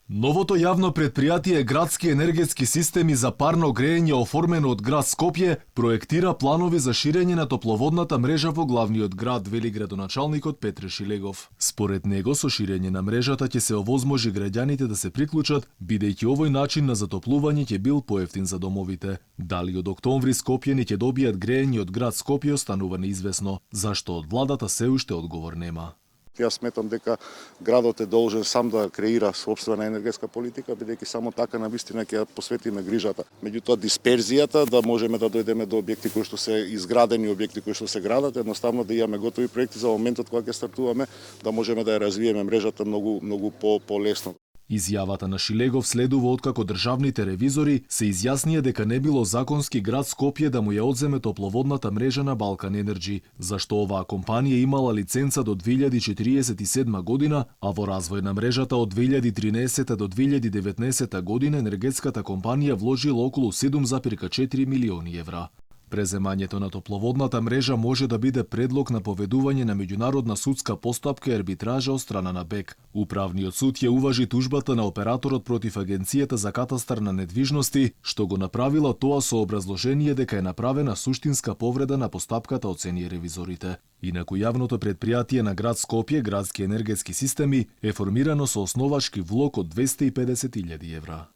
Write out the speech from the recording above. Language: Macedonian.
Новото јавно предпријатие Градски енергетски системи за парно грејење, оформено од град Скопје, проектира планови за ширење на топловодната мрежа во главниот град, вели градоначалникот Петре Шилегов. Според него, со ширење на мрежата ќе се овозможи граѓаните да се приклучат, бидејќи овој начин на затоплување ќе бил поевтин за домовите. Дали од октомври Скопјани ќе добијат грејење од град Скопје останува неизвестно, зашто од владата се уште одговор нема. Јас сметам дека градот е должен сам да креира собствена енергетска политика, бидејќи само така навистина ќе ја посветиме грижата. Меѓутоа дисперзијата, да можеме да дојдеме до објекти кои што се изградени, објекти кои што се градат, едноставно да имаме готови проекти за моментот кога ќе стартуваме, да можеме да ја развиеме мрежата многу полесно. Изјавата на Шилегов следува откако државните ревизори се изјаснија дека не било законски град Скопје да му ја одземе топловодната мрежа на Балкан Енерджи, зашто оваа компанија имала лиценца до 2047 година, а во развој на мрежата од 2013 до 2019 година енергетската компанија вложила околу 7,4 милиони евра. Преземањето на топловодната мрежа може да биде предлог на поведување на меѓународна судска постапка и арбитража од страна на БЕК. Управниот суд ја уважи тужбата на операторот против Агенцијата за катастар на недвижности, што го направила тоа со образложение дека е направена суштинска повреда на постапката, оцени ревизорите. Инаку јавното предпријатие на град Скопје, Градски енергетски системи, е формирано со основачки влог од 250.000 евра.